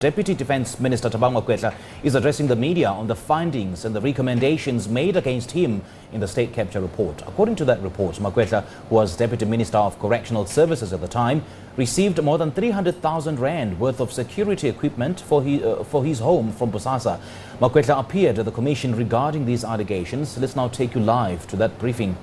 Deputy Defence Minister Thabang Makwetla is addressing the media on the findings and the recommendations made against him in the state capture report. According to that report, Makwetla, who was Deputy Minister of Correctional Services at the time, received more than 300,000 rand worth of security equipment for his home from Bosasa. Makwetla appeared at the commission regarding these allegations. Let's now take you live to that briefing.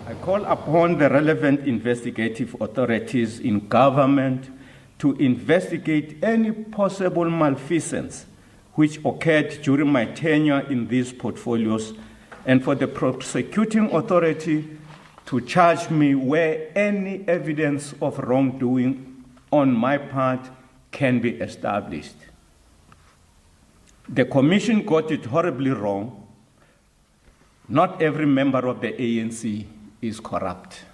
I call upon the relevant investigative authorities in government to investigate any possible malfeasance which occurred during my tenure in these portfolios, and for the prosecuting authority to charge me where any evidence of wrongdoing on my part can be established. The commission got it horribly wrong. Not every member of the ANC is corrupt.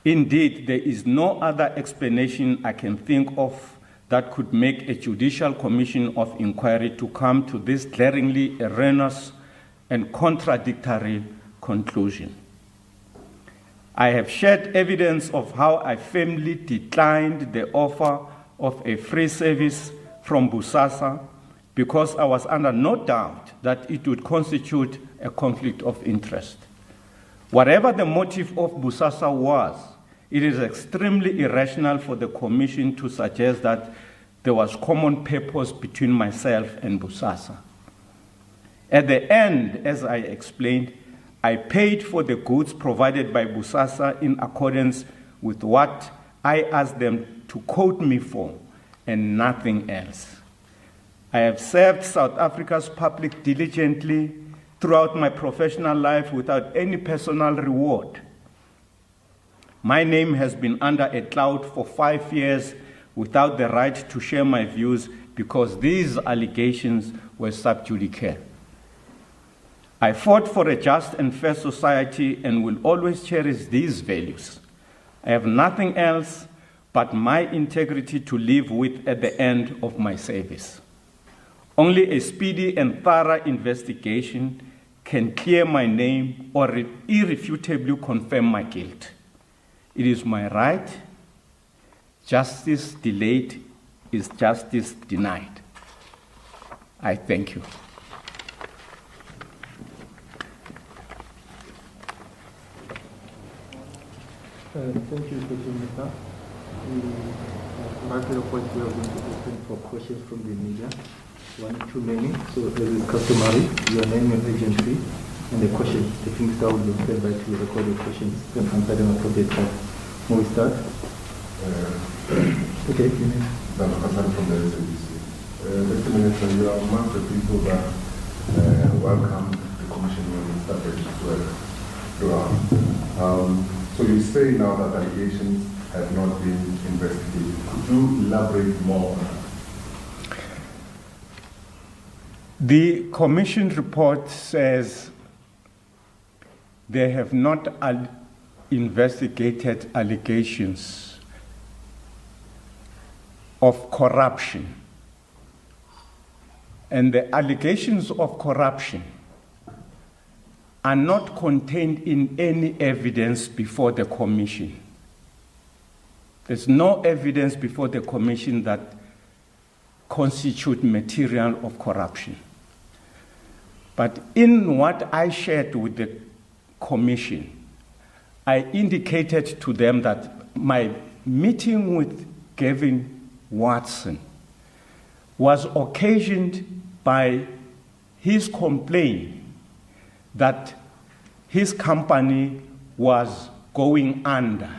Indeed, there is no other explanation I can think of that could make a judicial commission of inquiry to come to this glaringly erroneous and contradictory conclusion. I have shared evidence of how I firmly declined the offer of a free service from Bosasa because I was under no doubt that it would constitute a conflict of interest. Whatever the motive of Bosasa was, it is extremely irrational for the Commission to suggest that there was common purpose between myself and Bosasa. At the end, as I explained, I paid for the goods provided by Bosasa in accordance with what I asked them to quote me for, and nothing else. I have served South Africa's public diligently throughout my professional life without any personal reward. My name has been under a cloud for 5 years without the right to share my views because these allegations were sub judice. I fought for a just and fair society and will always cherish these values. I have nothing else but my integrity to live with at the end of my service. Only a speedy and thorough investigation can clear my name or irrefutably confirm my guilt. It is my right. Justice delayed is justice denied. I thank you. Thank you, Deputy Minister. Mark the point we are going to open for questions from the media. One too many, so as is customary, your name and agency and the questions. The Minister will be stand by to record the questions and answer them appropriate time. When we start? Okay, you may. From the SABC. Mr. Minister, you are among the people that welcomed the Commission when it started its work throughout. So you say now that allegations have not been investigated. Could you elaborate more on that? The Commission report says they have not investigated allegations of corruption. And the allegations of corruption are not contained in any evidence before the Commission. There's no evidence before the Commission that constitute material of corruption. But in what I shared with the Commission, I indicated to them that my meeting with Gavin Watson was occasioned by his complaint that his company was going under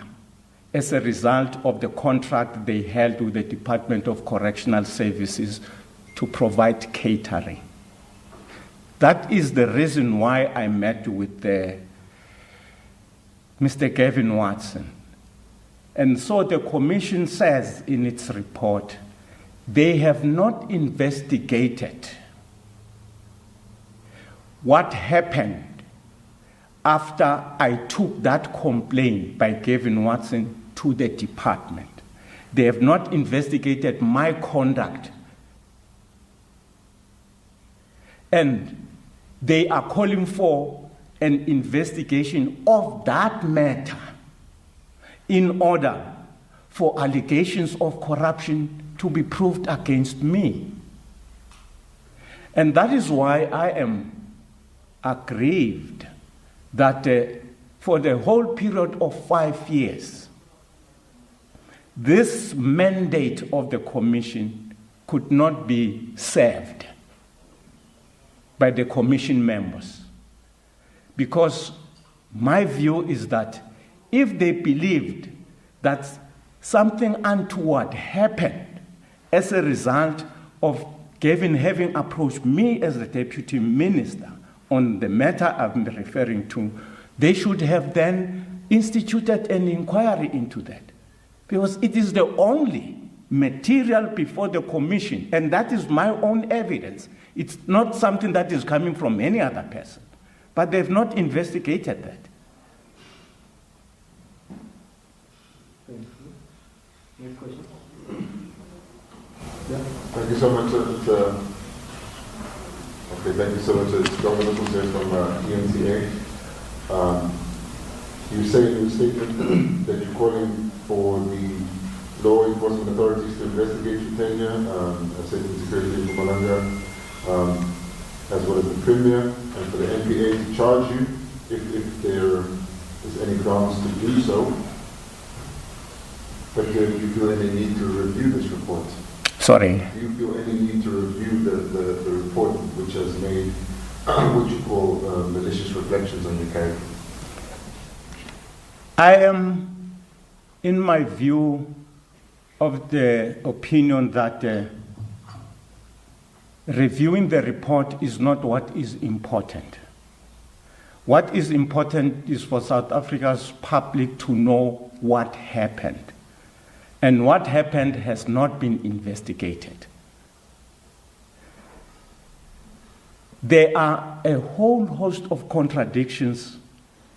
as a result of the contract they held with the Department of Correctional Services to provide catering. That is the reason why I met with Mr. Gavin Watson. And so the Commission says in its report, they have not investigated what happened after I took that complaint by Gavin Watson to the department. They have not investigated my conduct. And they are calling for an investigation of that matter in order for allegations of corruption to be proved against me. And that is why I am aggrieved that for the whole period of 5 years, this mandate of the commission could not be served by the commission members. Because my view is that if they believed that something untoward happened as a result of having approached me as the deputy minister on the matter I'm referring to, they should have then instituted an inquiry into that. Because it is the only material before the commission, and that is my own evidence. It's not something that is coming from any other person. But they've not investigated that. Thank you. Next question. Thank you so much. Thank you so much. It's Governor Jose from ENCA. You say in your statement that you're calling for the law enforcement authorities to investigate your tenure, safety and security in Mpumalanga, as well as the Premier, and for the NPA to charge you if there is any grounds to do so. But do you feel any need to review this report? Sorry? Do you feel any need to review the report which has made what you call malicious reflections on your character? I am, in my view, of the opinion that reviewing the report is not what is important. What is important is for South Africa's public to know what happened. And what happened has not been investigated. There are a whole host of contradictions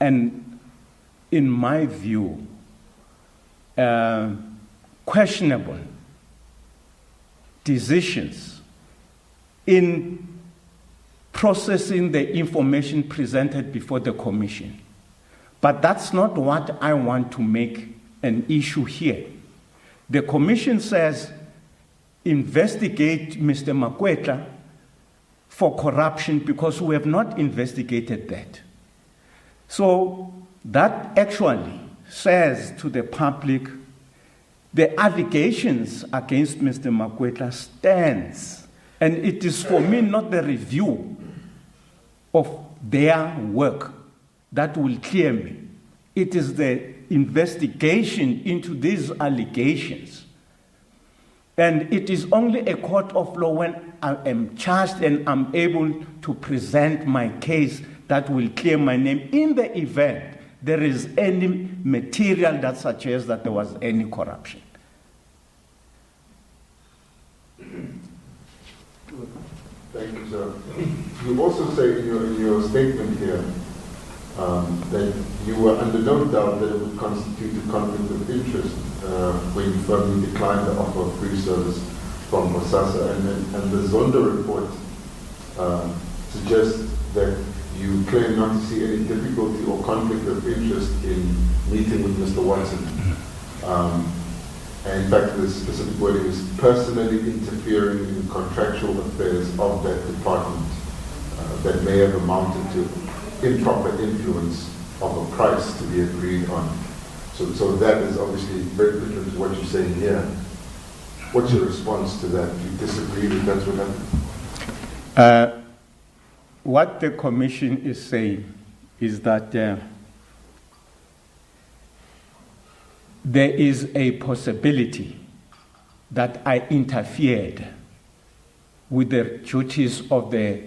and, in my view, questionable decisions in processing the information presented before the commission. But that's not what I want to make an issue here. The commission says, investigate Mr. Makwetla for corruption because we have not investigated that. So that actually says to the public, the allegations against Mr. Makwetla stands, and it is for me not the review of their work that will clear me. It is the investigation into these allegations. And it is only a court of law when I am charged and I'm able to present my case that will clear my name in the event there is any material that suggests that there was any corruption. Thank you, sir. You also say in your statement here that you were under no doubt that it would constitute a conflict of interest when you firmly declined the offer of free service from Bosasa. And the Zonda report suggests that you claim not to see any difficulty or conflict of interest in meeting with Mr. Watson. And in fact, the specific wording is personally interfering in contractual affairs of that department that may have amounted to improper influence of a price to be agreed on. So that is obviously very different to what you're saying here. What's your response to that? Do you disagree that that's what happened? What the commission is saying is that there is a possibility that I interfered with the duties of the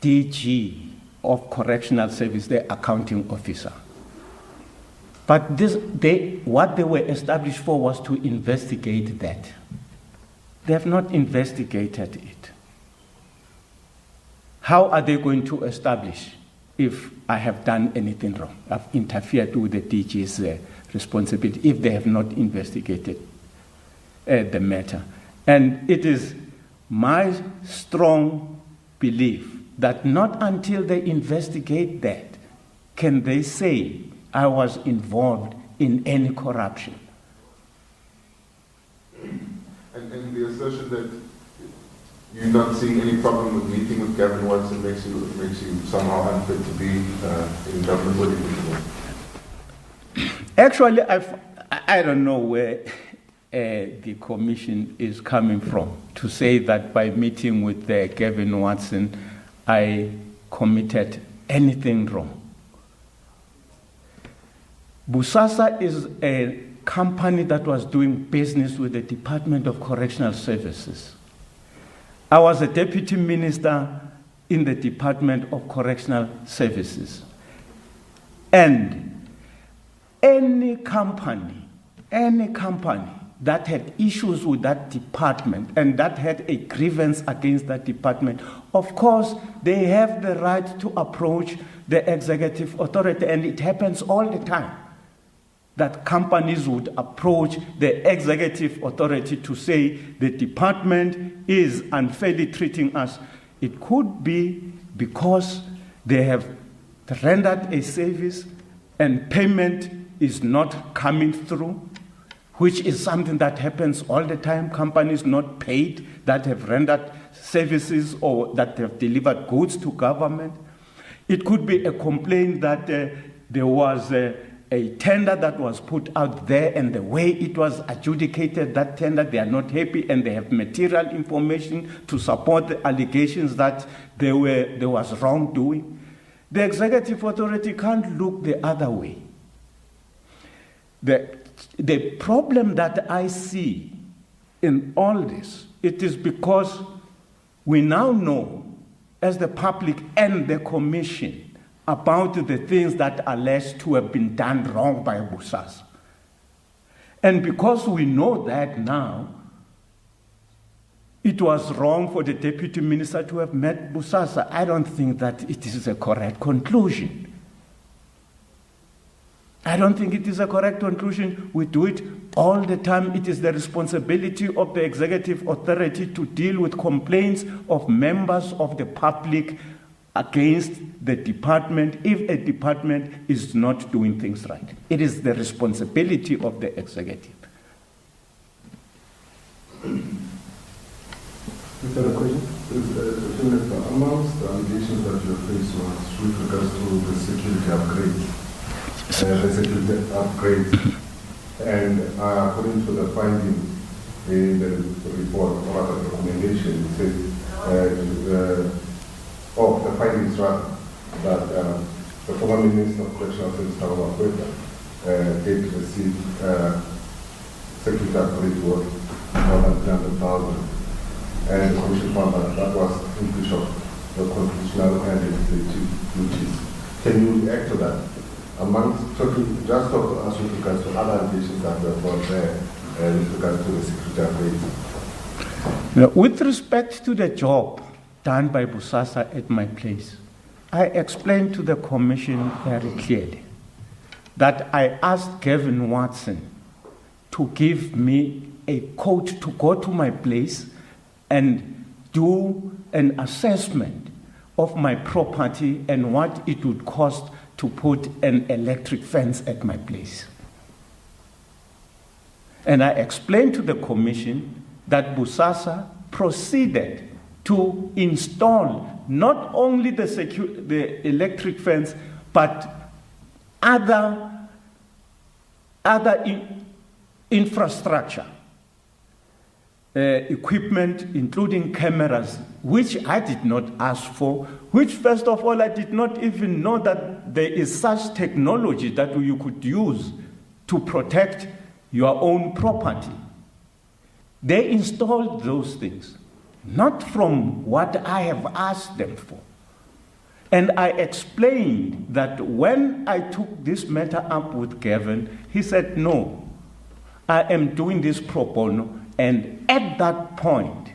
DG of Correctional Service, the accounting officer. But what they were established for was to investigate that. They have not investigated it. How are they going to establish if I have done anything wrong? I've interfered with the DG's responsibility if they have not investigated the matter. And it is my strong belief that not until they investigate that can they say I was involved in any corruption. And the assertion that you're not seeing any problem with meeting with Gavin Watson makes you somehow unfit to be in government. What do you think about it? Actually, I don't know where the commission is coming from to say that by meeting with Gavin Watson, I committed anything wrong. Busasa is a company that was doing business with the Department of Correctional Services. I was a deputy minister in the Department of Correctional Services. And any company that had issues with that department and that had a grievance against that department, of course, they have the right to approach the executive authority, and it happens all the time that companies would approach the executive authority to say the department is unfairly treating us. It could be because they have rendered a service and payment is not coming through, which is something that happens all the time. Companies not paid that have rendered services or that have delivered goods to government. It could be a complaint that there was a tender that was put out there, and the way it was adjudicated, that tender, they are not happy, and they have material information to support the allegations that there was wrongdoing. The executive authority can't look the other way. The problem that I see in all this, it is because we now know, as the public and the commission, about the things that are alleged to have been done wrong by Busasa. And because we know that now, it was wrong for the deputy minister to have met Busasa. I don't think that it is a correct conclusion. I don't think it is a correct conclusion. We do it all the time. It is the responsibility of the executive authority to deal with complaints of members of the public against the department if a department is not doing things right. It is the responsibility of the executive. Further question? Amongst the allegations that you faced was with regards to the security upgrade, and according to the findings in the report or rather recommendation, it says the findings rather that the former Minister of Correctional Services, Thabang Makwetla, did receive security upgrade worth more than 300,000, and the Commission found that was in breach of the constitutional and legislative duties. Can you react to that? Amongst talking, just talk to us with regards to other allegations that were brought there with regards to the security upgrades. Now, with respect to the job done by Busasa at my place, I explained to the Commission very clearly that I asked Gavin Watson to give me a code to go to my place and do an assessment of my property and what it would cost to put an electric fence at my place. And I explained to the Commission that Busasa proceeded to install not only the electric fence, but other infrastructure, equipment, including cameras, which I did not ask for, which first of all, I did not even know that there is such technology that you could use to protect your own property. They installed those things, not from what I have asked them for. And I explained that when I took this matter up with Gavin, he said, no, I am doing this pro bono. And at that point,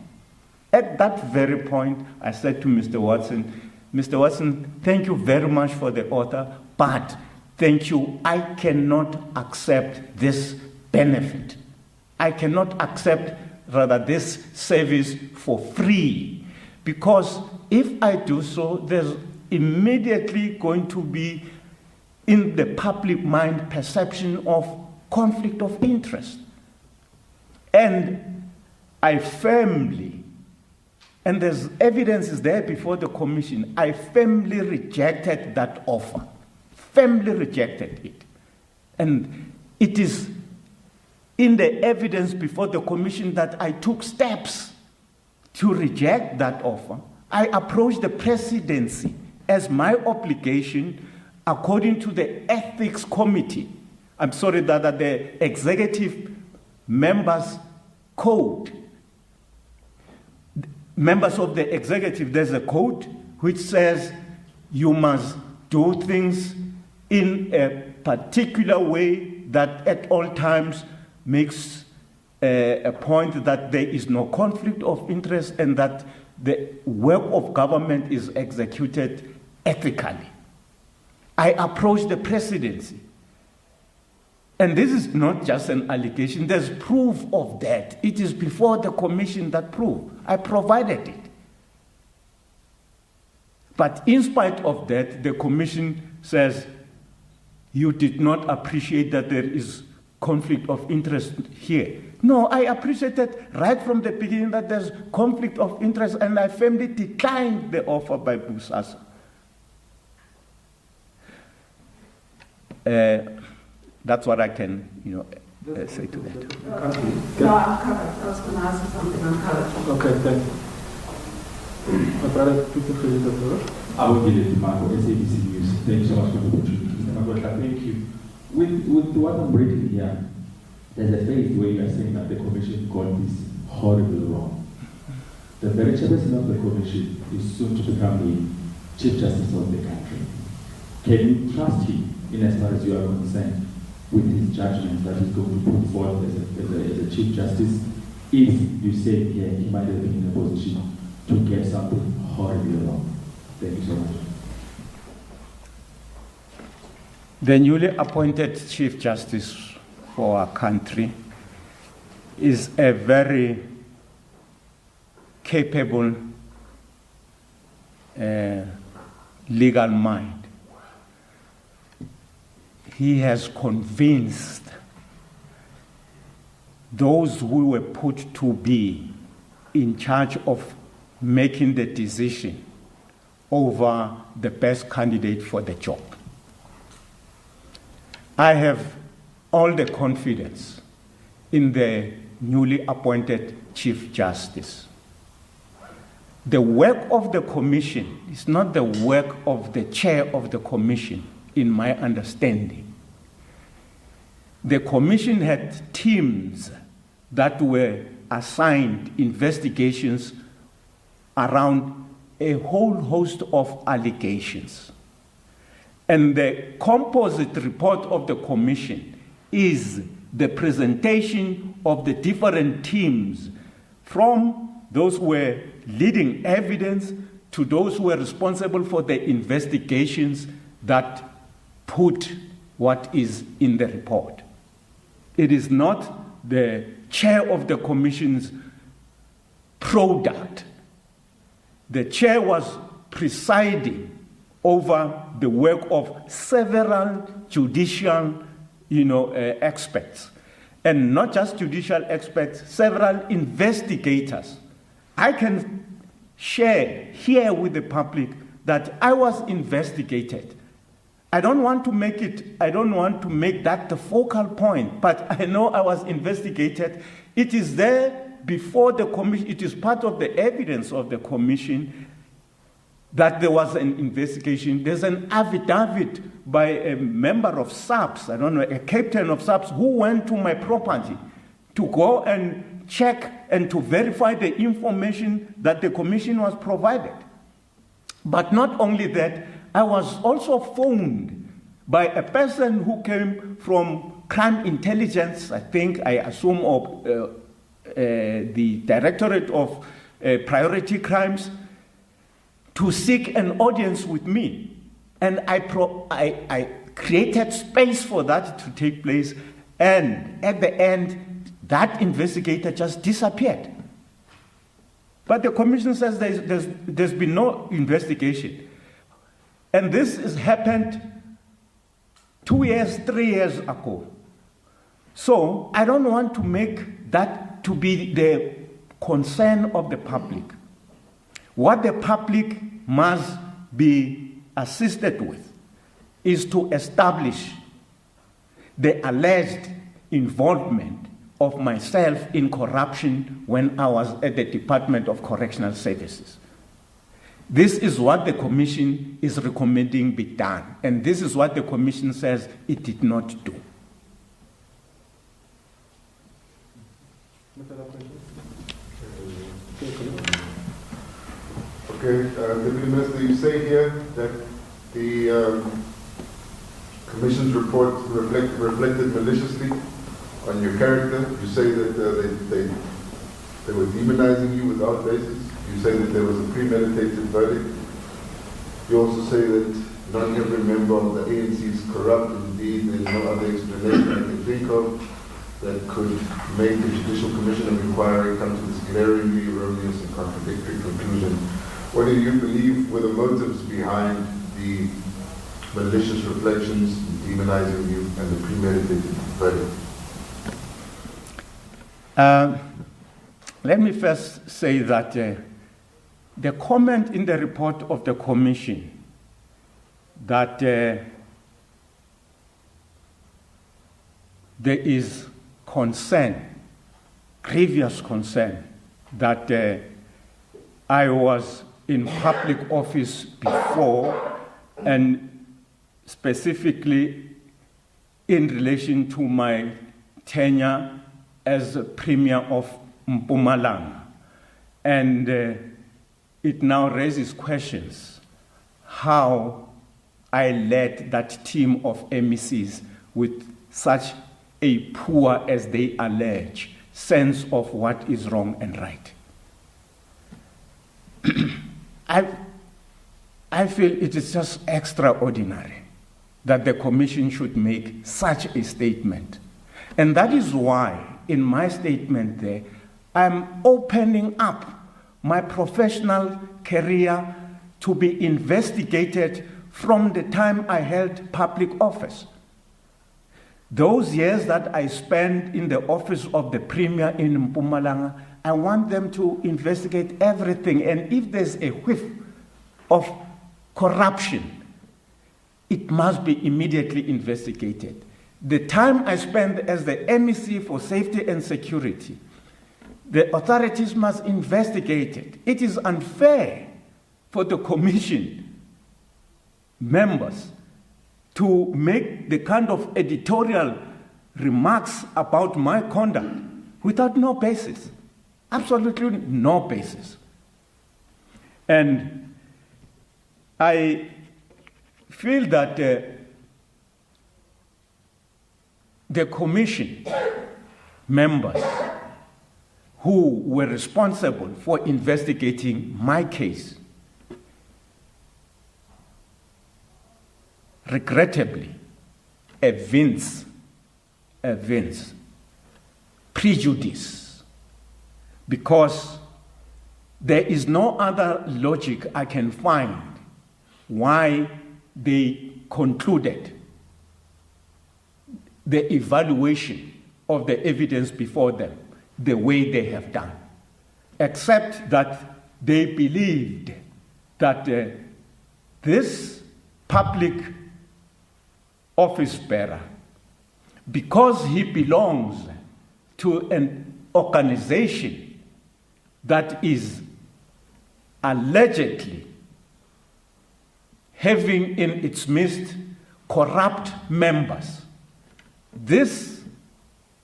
at that very point, I said to Mr. Watson, thank you very much for the offer, but thank you, I cannot accept this benefit. I cannot accept, rather, this service for free, because if I do so, there's immediately going to be in the public mind perception of conflict of interest. And I firmly, and there's evidence is there before the commission, I firmly rejected that offer. Firmly rejected it. And it is in the evidence before the commission that I took steps to reject that offer. I approached the presidency as my obligation according to the ethics committee. I'm sorry, that the executive members code. Members of the executive, there's a code which says you must do things in a particular way that at all times makes a point that there is no conflict of interest and that the work of government is executed ethically. I approached the presidency. And this is not just an allegation, there's proof of that. It is before the commission that proof. I provided it. But in spite of that, the commission says, you did not appreciate that there is conflict of interest here. No, I appreciated right from the beginning that there's conflict of interest, and I firmly declined the offer by Busasa. That's what I can, say to that. No, I'm covered. I was going to ask you something. I'm covered. Okay, thank you. My brother, please introduce the floor. I will give it to Marco, SABC News. Thank you so much for the opportunity. Mr. Makwetla, thank you. With what I'm reading here, there's a phase where you are saying that the commission got this horribly wrong. The very chairperson of the commission is soon to become the Chief Justice of the country. Can you trust him in as far as you are concerned with his judgment that he's going to put forth as a Chief Justice if you say he might have been in a position to get something horribly wrong? Thank you so much. The newly appointed Chief Justice for our country is a very capable legal mind. He has convinced those who were put to be in charge of making the decision over the best candidate for the job. I have all the confidence in the newly appointed Chief Justice. The work of the commission is not the work of the chair of the commission, in my understanding. The commission had teams that were assigned investigations around a whole host of allegations. And the composite report of the commission is the presentation of the different teams, from those who were leading evidence to those who were responsible for the investigations that put what is in the report. It is not the chair of the commission's product. The chair was presiding over the work of several judicial, experts. And not just judicial experts, several investigators. I can share here with the public that I was investigated. I don't want to make that the focal point, but I know I was investigated. It is there before the commission. It is part of the evidence of the commission that there was an investigation. There's an affidavit by a member of SABC, a captain of SABC, who went to my property to go and check and to verify the information that the commission was provided. But not only that, I was also phoned by a person who came from crime intelligence, I assume, of the Directorate of Priority Crimes, to seek an audience with me. And I created space for that to take place, and at the end, that investigator just disappeared. But the commission says there's been no investigation. And this has happened 2 years, 3 years ago. So I don't want to make that to be the concern of the public. What the public must be assisted with is to establish the alleged involvement of myself in corruption when I was at the Department of Correctional Services. This is what the Commission is recommending be done, and this is what the Commission says it did not do. Okay, Deputy Minister, you say here that the Commission's report reflected maliciously on your character. You say that they were demonizing you without basis. You say that there was a premeditated verdict. You also say that not every member of the ANC is corrupt. Indeed, there's no other explanation I can think of that could make the Judicial Commission of Inquiry come to this glaringly erroneous and contradictory conclusion. What do you believe were the motives behind the malicious reflections, demonizing you, and the premeditated verdict? Let me first say that the comment in the report of the Commission that there is concern, grievous concern, that I was in public office before, and specifically in relation to my tenure as Premier of Mpumalanga. And it now raises questions how I led that team of MECs with such a poor, as they allege, sense of what is wrong and right. I feel it is just extraordinary that the Commission should make such a statement. And that is why, in my statement there, I'm opening up my professional career to be investigated from the time I held public office. Those years that I spent in the office of the Premier in Mpumalanga, I want them to investigate everything. And if there's a whiff of corruption, it must be immediately investigated. The time I spent as the MEC for Safety and Security, the authorities must investigate it. It is unfair for the Commission members to make the kind of editorial remarks about my conduct without no basis, absolutely no basis. And I feel that the Commission members who were responsible for investigating my case regrettably evince prejudice, because there is no other logic I can find why they concluded the evaluation of the evidence before them the way they have done, except that they believed that this public office bearer, because he belongs to an organization that is allegedly having in its midst corrupt members, this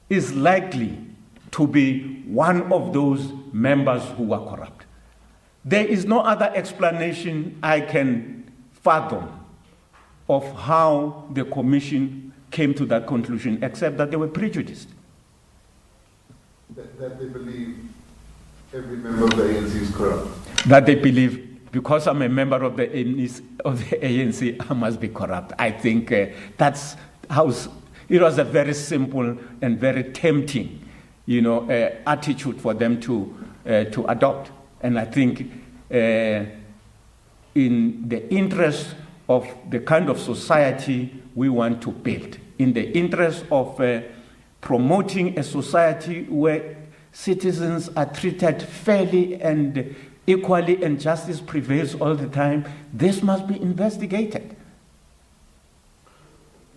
is likely to be one of those members who are corrupt. There is no other explanation I can fathom of how the Commission came to that conclusion, except that they were prejudiced. That they believe every member of the ANC is corrupt? That they believe, because I'm a member of the ANC, I must be corrupt. I think that's how it was a very simple and very tempting, attitude for them to adopt. And I think in the interest of the kind of society we want to build, in the interest of promoting a society where citizens are treated fairly and equally and justice prevails all the time, this must be investigated.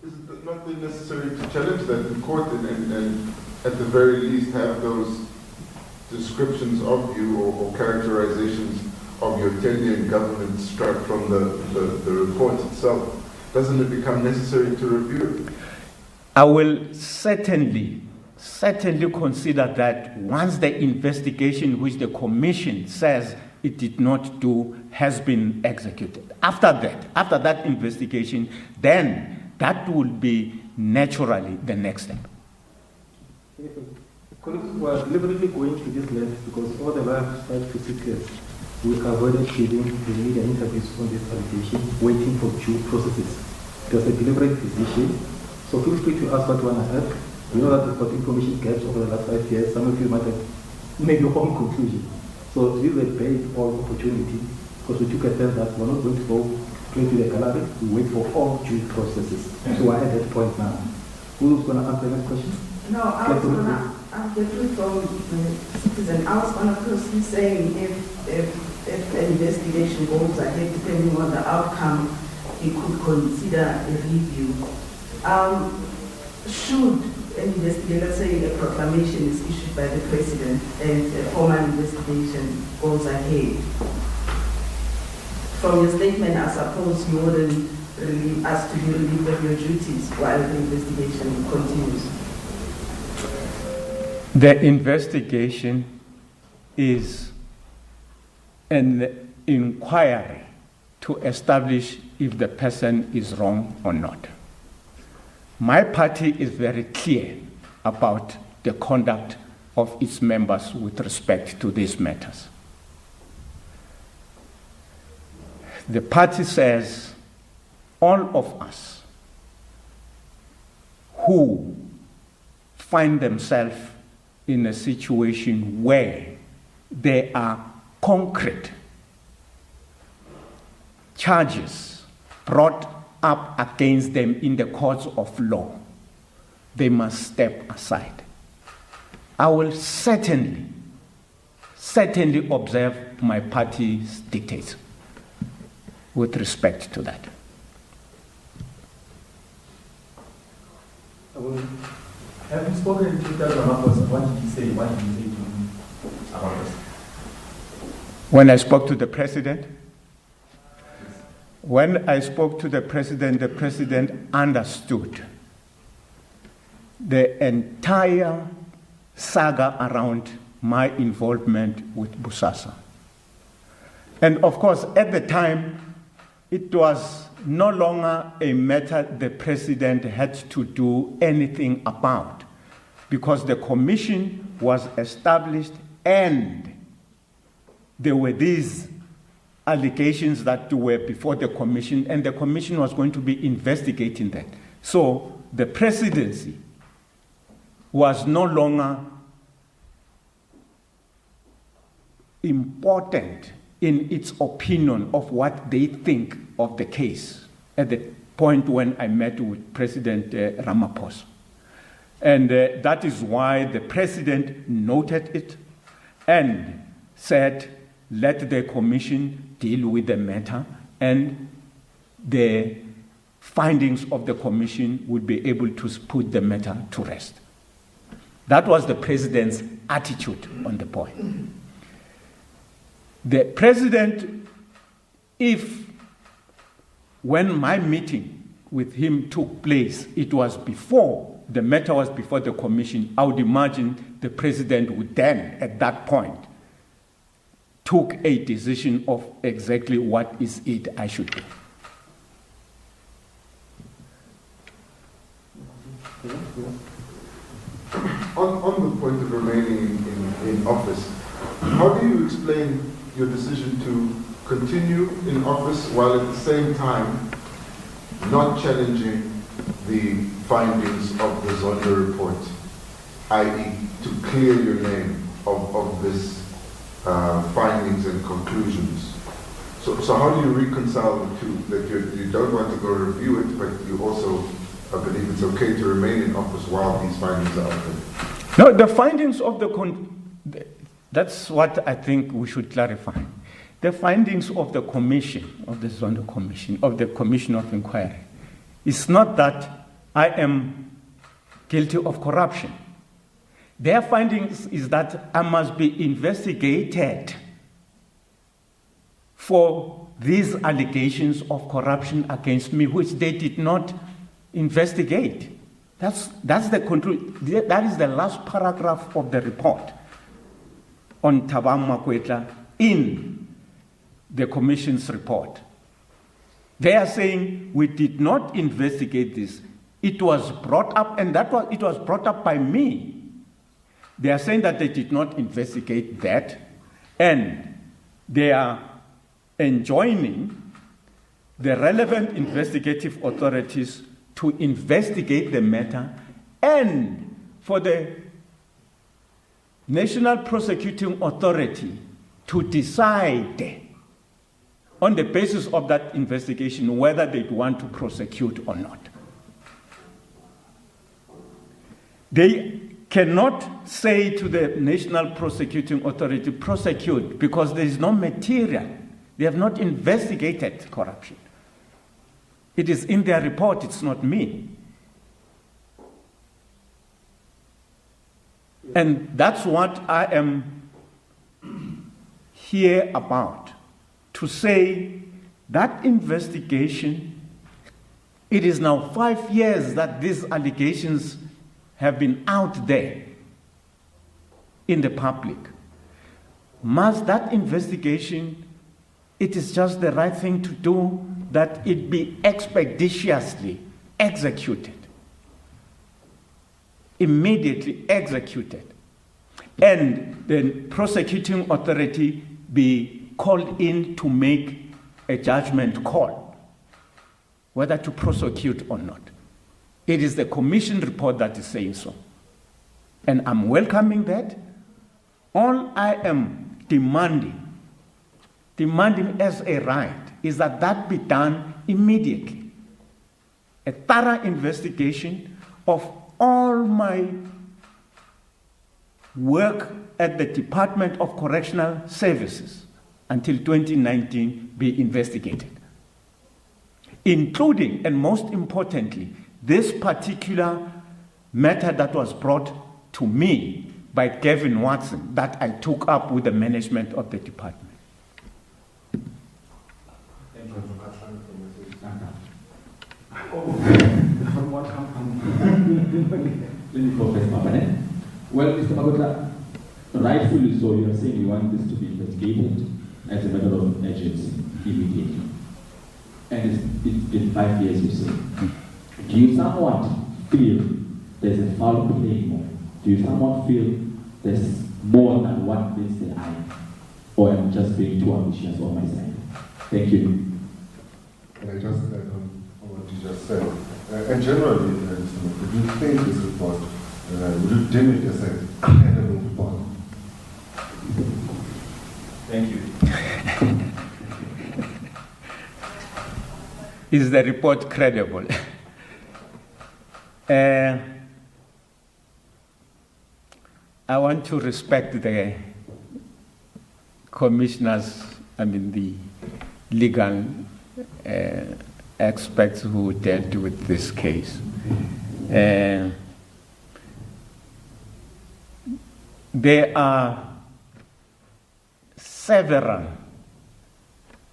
Is it not necessary to challenge that in court and at the very least have those descriptions of you or characterizations of your tenure in government struck from the report itself? Doesn't it become necessary to review it? I will certainly consider that once the investigation which the commission says it did not do has been executed. After that investigation, then that will be naturally the next step. Colleagues, we are deliberately going to this length because over the last 5 to 6 years, we avoided giving the media interviews on this allegation, waiting for due processes. It was a deliberate decision. So feel free to ask what you want to add. We know that we've got information gaps over the last 5 years. Some of you might have made your own conclusion. So this is a great opportunity because we took a step that we're not going to go straight to the gallery. We wait for all due processes. So we're at that point now. Who's going to answer the next question? No, I was going to get through from the citizen. I was going to proceed saying if the investigation goes ahead, depending on the outcome, he could consider a review. Should an investigator, let's say a proclamation is issued by the president and a formal investigation goes ahead, from your statement, I suppose you wouldn't really ask to be relieved of your duties while the investigation continues. The investigation is an inquiry to establish if the person is wrong or not. My party is very clear about the conduct of its members with respect to these matters. The party says all of us who find themselves in a situation where there are concrete charges brought up against them in the courts of law, they must step aside. I will certainly observe my party's dictates with respect to that. Have you spoken to Mr. Ramaphosa? What did he say? What did he say to you about this? When I spoke to the president, the president understood the entire saga around my involvement with Bosasa. And of course, at the time, it was no longer a matter the president had to do anything about, because the commission was established and there were these allegations that were before the commission, and the commission was going to be investigating that. So the presidency was no longer important in its opinion of what they think of the case at the point when I met with President Ramaphosa. And that is why the president noted it and said, let the commission deal with the matter, and the findings of the commission would be able to put the matter to rest. That was the president's attitude on the point. The president, when my meeting with him took place, it was before, the matter was before the commission, I would imagine the president would then, at that point, took a decision of exactly what is it I should do. On the point of remaining in office, how do you explain your decision to continue in office while at the same time not challenging the findings of the Zondo report, i.e. to clear your name of this findings and conclusions? So how do you reconcile the two, that you don't want to go review it, but you also believe it's okay to remain in office while these findings are out there? No, the findings of the That's what I think we should clarify. The findings of the commission, of the Zondo Commission, of the Commission of Inquiry, it's not that I am guilty of corruption. Their findings is that I must be investigated for these allegations of corruption against me, which they did not investigate. That's the conclusion. That is the last paragraph of the report on Thabang Makwetla in the Commission's report. They are saying we did not investigate this. It was brought up, and it was brought up by me. They are saying that they did not investigate that, and they are enjoining the relevant investigative authorities to investigate the matter and for the National Prosecuting Authority to decide on the basis of that investigation whether they want to prosecute or not. They cannot say to the National Prosecuting Authority, prosecute, because there is no material. They have not investigated corruption. It is in their report, it's not me. And that's what I am here about, to say that investigation, it is now 5 years that these allegations have been out there in the public. Must that investigation, it is just the right thing to do, that it be expeditiously executed, immediately executed, and the prosecuting authority be called in to make a judgment call whether to prosecute or not. It is the commission report that is saying so. And I'm welcoming that. All I am demanding as a right, is that that be done immediately. A thorough investigation of all my work at the Department of Correctional Services until 2019 be investigated. Including, and most importantly, this particular matter that was brought to me by Gavin Watson that I took up with the management of the department. Well, Mr. Makwetla, rightfully so, you are saying you want this to be investigated as a matter of urgency immediately. And it's been 5 years, you say. Do you somewhat feel there's a foul play more? Do you somewhat feel there's more than what meets the eye? Or I'm just being too ambitious on my side? Thank you. Can I just add on what you just said? And generally, would you think this report, would you deem it as a credible report? Thank you. Is the report credible? I want to respect the commissioners, the legal experts who dealt with this case. There are several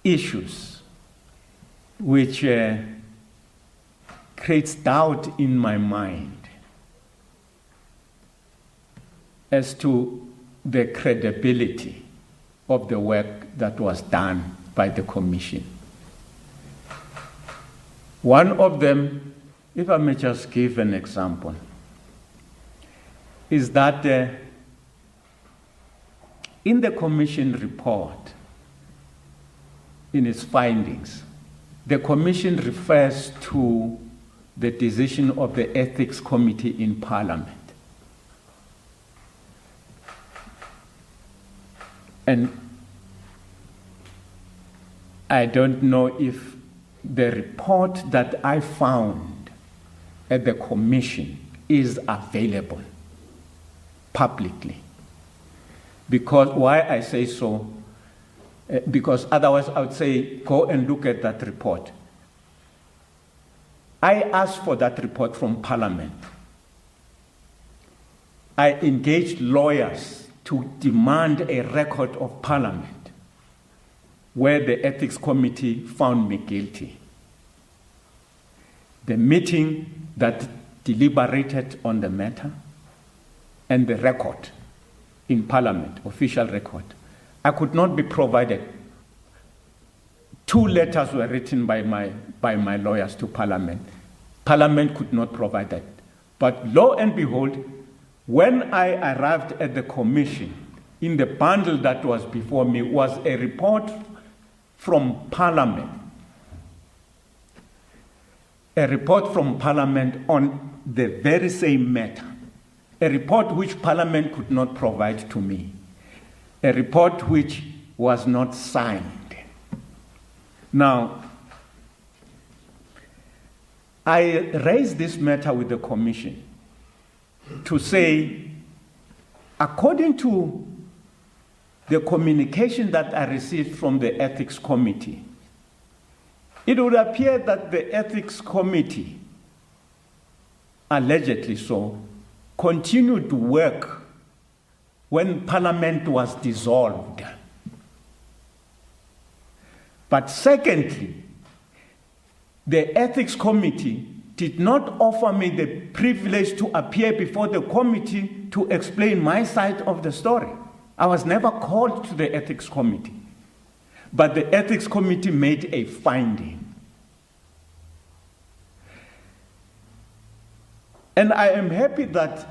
issues which creates doubt in my mind as to the credibility of the work that was done by the commission. One of them, if I may just give an example, is that in the commission report, in its findings, the commission refers to the decision of the Ethics Committee in Parliament. And I don't know if the report that I found at the commission is available publicly. Because why I say so, because otherwise I would say, go and look at that report. I asked for that report from Parliament. I engaged lawyers to demand a record of Parliament where the Ethics Committee found me guilty. The meeting that deliberated on the matter and the record in Parliament, official record. I could not be provided. 2 letters were written by my lawyers to Parliament. Parliament could not provide that. But lo and behold, when I arrived at the commission, in the bundle that was before me was a report from Parliament. A report from Parliament on the very same matter. A report which Parliament could not provide to me. A report which was not signed. Now, I raised this matter with the Commission to say, according to the communication that I received from the Ethics Committee, it would appear that the Ethics Committee, allegedly so, continued to work when Parliament was dissolved. But secondly, the Ethics Committee did not offer me the privilege to appear before the committee to explain my side of the story. I was never called to the Ethics Committee. But the Ethics Committee made a finding. And I am happy that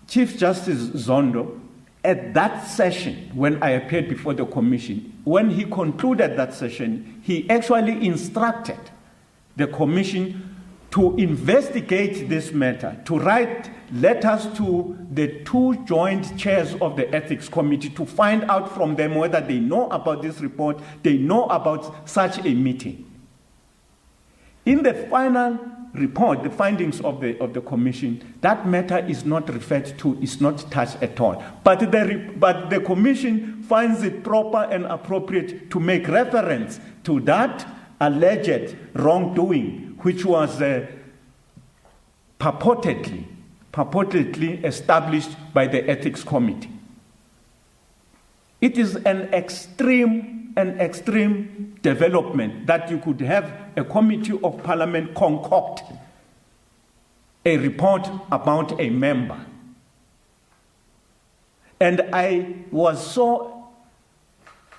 Chief Justice Zondo, at that session, when I appeared before the commission, when he concluded that session, he actually instructed the commission to investigate this matter, to write letters to the 2 joint chairs of the Ethics Committee to find out from them whether they know about this report, they know about such a meeting. In the final report, the findings of the commission, that matter is not referred to, is not touched at all. But the commission finds it proper and appropriate to make reference to that alleged wrongdoing, which was purportedly established by the Ethics Committee. It is an extreme development that you could have a committee of Parliament concoct a report about a member. And I was so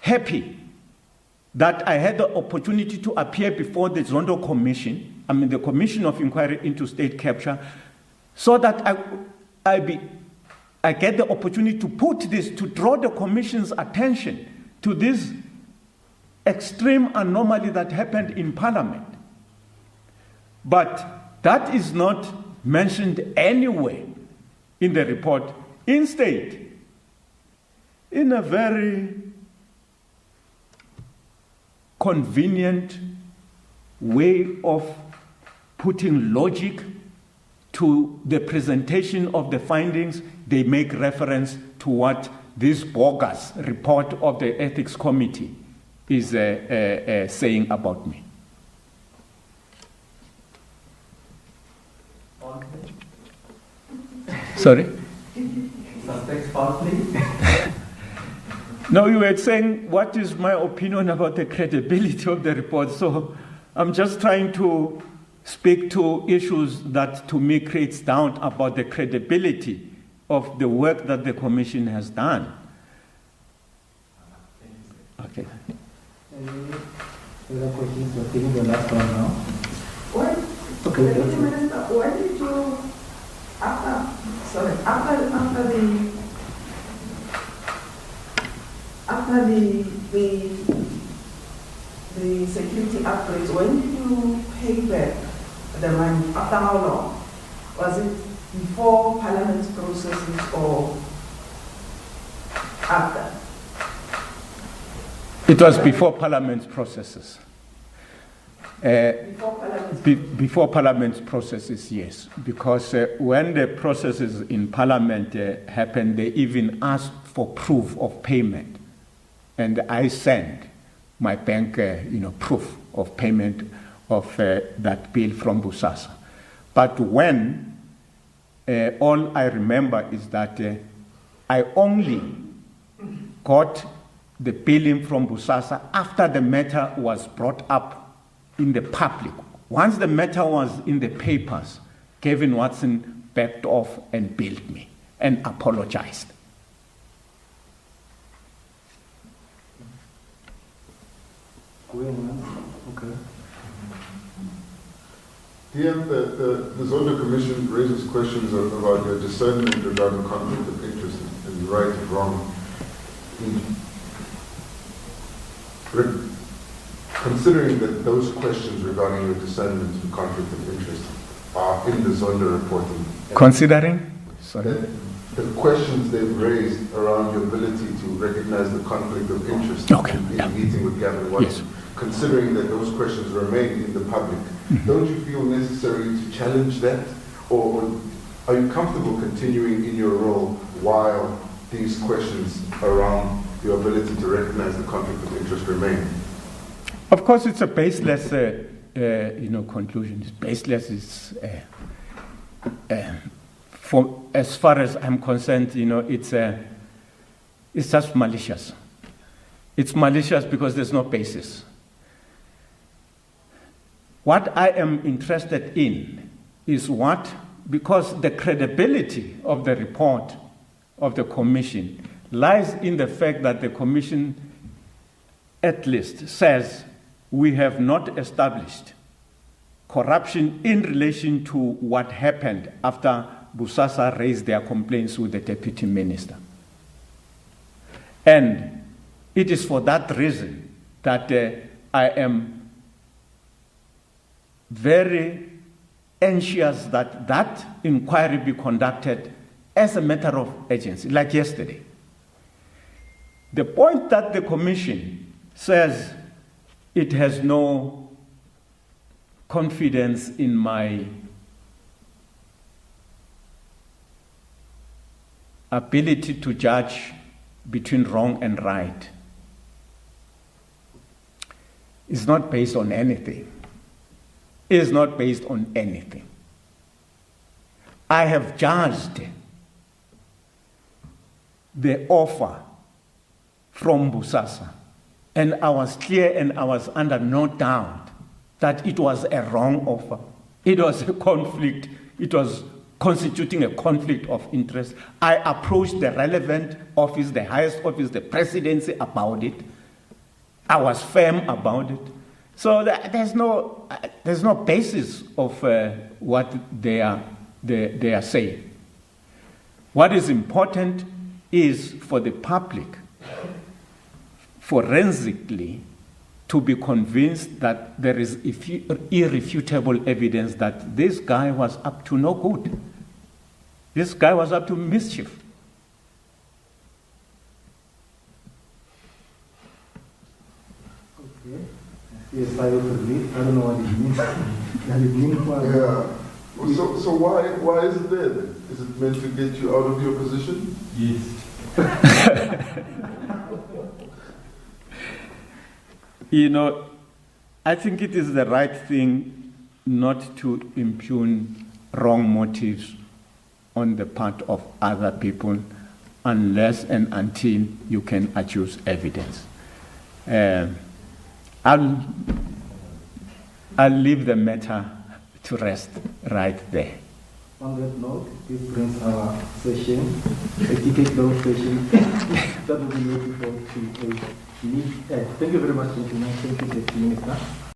happy that I had the opportunity to appear before the Zondo Commission, the Commission of Inquiry into State Capture, so that I get the opportunity to to draw the Commission's attention to this extreme anomaly that happened in Parliament. But that is not mentioned anywhere in the report. Instead, in a very convenient way of putting logic to the presentation of the findings, they make reference to what this bogus report of the Ethics Committee is saying about me. Sorry? Suspects falsely? No, you were saying what is my opinion about the credibility of the report. So I'm just trying to speak to issues that to me creates doubt about the credibility of the work that the Commission has done. Okay. Any other questions? We're taking the last one now. Okay. Deputy Minister, why did you, after the security upgrades, when did you pay back the money? After how long? Was it before Parliament's processes or after? It was before Parliament's processes. Before Parliament's processes, yes. Because when the processes in Parliament happened, they even asked for proof of payment. And I sent my bank, proof of payment of that bill from Bosasa. But when, all I remember is that I only got the billing from Bosasa after the matter was brought up in the public. Once the matter was in the papers, Kevin Watson backed off and billed me and apologized. Okay. Here, the Zondo Commission raises questions about your discernment regarding conflict of interest and right and wrong. Considering that those questions regarding your discernment and conflict of interest are in the Zondo reporting. Considering? Sorry. The questions they've raised around your ability to recognize the conflict of interest in meeting with Gavin Watson, yes. Considering that those questions remain in the public, don't you feel necessary to challenge that? Or are you comfortable continuing in your role while these questions around your ability to recognize the conflict of interest remain? Of course, it's a baseless conclusion. It's baseless. For as far as I'm concerned, it's just malicious. It's malicious because there's no basis. What I am interested in is because the credibility of the report of the Commission lies in the fact that the Commission at least says we have not established corruption in relation to what happened after Bosasa raised their complaints with the Deputy Minister. And it is for that reason that I am very anxious that that inquiry be conducted as a matter of urgency, like yesterday. The point that the Commission says it has no confidence in my ability to judge between wrong and right is not based on anything. It is not based on anything. I have judged the offer from Bosasa, and I was clear and I was under no doubt that it was a wrong offer. It was a conflict. It was constituting a conflict of interest. I approached the relevant office, the highest office, the presidency about it. I was firm about it. So there's no basis of what they are saying. What is important is for the public forensically to be convinced that there is irrefutable evidence that this guy was up to no good. This guy was up to mischief. Okay. Yes, I agree. I don't know what it means. Does it mean what? Yeah. So why is it there then? Is it meant to get you out of your position? Yes. I think it is the right thing not to impugn wrong motives on the part of other people unless and until you can adduce evidence. I'll leave the matter to rest right there. On that note, this brings our session, a decade-long session that will be looking forward to. Thank you very much, gentlemen. Thank you, Deputy Minister.